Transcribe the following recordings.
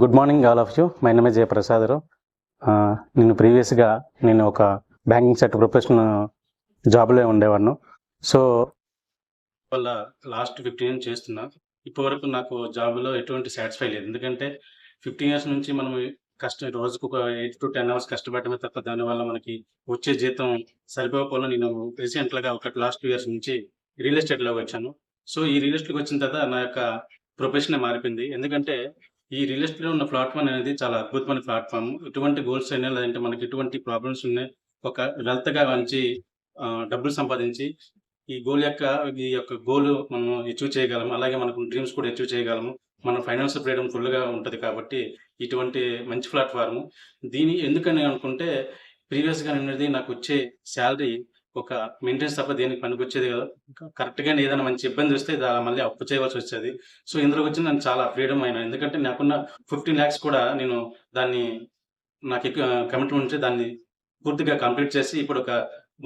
Good morning all of you. My name is Jayaprasadarao. నేను ప్రీవియస్గా ఒక బ్యాంకింగ్ సెక్టర్ ప్రొఫెషనల్ జాబ్లో ఉండేవాడిను. సో వల్ల లాస్ట్ 15 ఇయర్స్ చేస్తున్నా. ఇప్పటివరకు నాకు జాబ్లో ఎటువంటి సాటిస్ఫై లేదు. ఎందుకంటే 15 ఇయర్స్ నుంచి మనం రోజుకు ఒక 8 to 10 అవర్స్ కష్టపడటమే తప్ప దానివల్ల మనకి వచ్చే జీతం సరిపోకపోవడం నేను రీసెంట్గా లాస్ట్ 2 ఇయర్స్ నుంచి రియల్ ఎస్టేట్లోకి వచ్చాను. సో ఈ రియల్ ఎస్టేట్కి వచ్చిన తర్వాత నా యొక్క ప్రొఫెషనే మారిపోయింది. ఎందుకంటే ఈ రియల్ ఎస్టేట్‌లో ఉన్న ప్లాట్‌ఫార్మ్ అనేది చాలా అద్భుతమైన ప్లాట్‌ఫార్మ్. ఎటువంటి గోల్స్ అయినా లేదంటే మనకి ఎటువంటి ప్రాబ్లమ్స్ ఉన్నాయి. ఒక వెల్త్‌గా మంచి డబ్బులు సంపాదించి ఈ యొక్క గోల్ మనం అచీవ్ చేయగలము. అలాగే మనకు డ్రీమ్స్ కూడా అచీవ్ చేయగలము. మన ఫైనాన్షియల్ ఫ్రీడమ్ ఫుల్‌గా ఉంటది కాబట్టి ఇటువంటి మంచి ప్లాట్‌ఫార్మ్. ఎందుకని అనుకుంటే ప్రీవియస్‌గా నాకొచ్చే సాలరీ ఒక మెయింటెనెన్స్ తప్ప దేనికి పనికొచ్చేది కాదు. కరెక్ట్‌గానే ఏదైనా మంచి ఇబ్బందొస్తే మళ్ళీ అప్పు చేయవలసొచ్చేది. సో ఇందులోకొచ్చి నేను చాలా ఫ్రీడమ్ అయినా. ఎందుకంటే నాకున్న 15 లాక్స్ కూడా నేను దాన్ని నాకెక్కువ కమిట్మెంట్ ఉంచి దాన్ని పూర్తిగా కంప్లీట్ చేసి ఇప్పుడు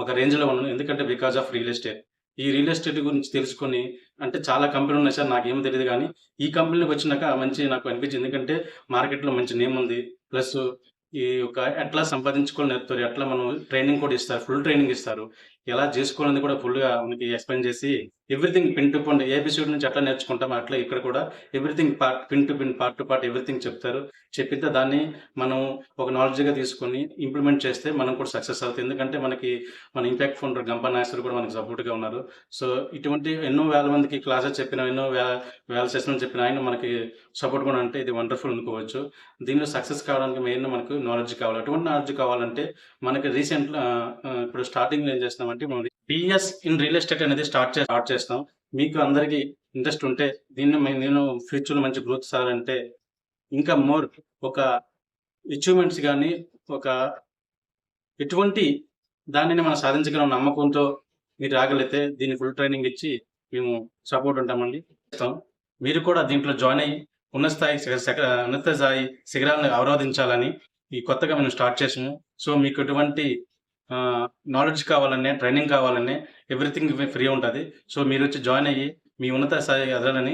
ఒక రేంజ్‌లో ఉన్నాను. ఎందుకంటే బికాస్ ఆఫ్ రియల్ ఎస్టేట్. ఈ రియల్ ఎస్టేట్ గురించి తెలుసుకొని అంటే చాలా కంపెనీలు ఉన్నాయి సార్, నాకేమి తెలీదు గానీ, ఈ కంపెనీలోకొచ్చినాక నాకు అనిపించింది. ఎందుకంటే మార్కెట్‌లో మంచి నేమ్ ఉంది. ప్లస్ ఎట్లా సంపాదించుకోవాలో నేర్పుతారు. ఎట్లా మనం ట్రైనింగ్ కూడా ఇస్తారు. ఫుల్ ట్రైనింగ్ ఇస్తారు. ఎలా జేసుకోవాలనేది కూడా ఫుల్‌గా మనకి ఎక్స్‌ప్లెయిన్ చేసి everything pin to point ABCD నుంచి ఎట్లా నేర్చుకుంటామో అట్లా ఇక్కడ కూడా everything pin to pin, part to part everything చెప్తారు. చెప్పితే దాన్ని మనం ఒక నాలెడ్జ్‌గా తీసుకొని ఇంప్లిమెంట్ చేస్తే మనం కూడా సక్సెస్ అవుతాం. ఎందుకంటే మన ఇంపాక్ట్ ఫౌండర్ గంప నాగేశ్వర్ కూడా మనకు సపోర్ట్‌గా ఉన్నారు. సో ఇటువంటి ఎన్నో వేల మందికి క్లాసెస్ చెప్పిన, ఎన్నో వేల సెషన్లు చెప్పిన ఆయన మనకి సపోర్ట్ కూడా అంటే ఇది వండర్‌ఫుల్ అనుకోవచ్చు. దీనిలో సక్సెస్ కావడానికి మెయిన్ మనకు నాలెడ్జ్ కావాలి. అటువంటి నాలెడ్జ్ కావాలంటే మనకి ఇప్పుడు స్టార్టింగ్‌లో ఏం చేస్తామంటే మనం బిఎస్ ఇన్ రియల్ ఎస్టేట్ అనేది స్టార్ట్ చేస్తాం. మీకు అందరికి ఇంట్రెస్ట్ ఉంటే నేను ఫ్యూచర్‌లో మంచి గ్రోత్ సాధించాలంటే ఇంకా మోర్ ఒక అచీవ్‌మెంట్స్ గాని, ఒక ఎటువంటి దానిని మనం సాధించగలం నమ్మకంతో మీరు రాగలిగితే దీన్ని ఫుల్ ట్రైనింగ్ ఇచ్చి మేము సపోర్ట్ ఉంటామండి. మీరు కూడా దీంట్లో జాయిన్ అయ్యి ఉన్నత స్థాయి శిఖరాలను అవరోధించాలని కొత్తగా మేము స్టార్ట్ చేసాము. సో మీకు ఎటువంటి నాలెడ్జ్ కావాలనే, ట్రైనింగ్ కావాలనే ఎవ్రీథింగ్ ఫ్రీ ఉంటది. సో మీరొచ్చి జాయిన్ అయ్యి మీ ఉన్నత స్థాయికి ఎదగాలని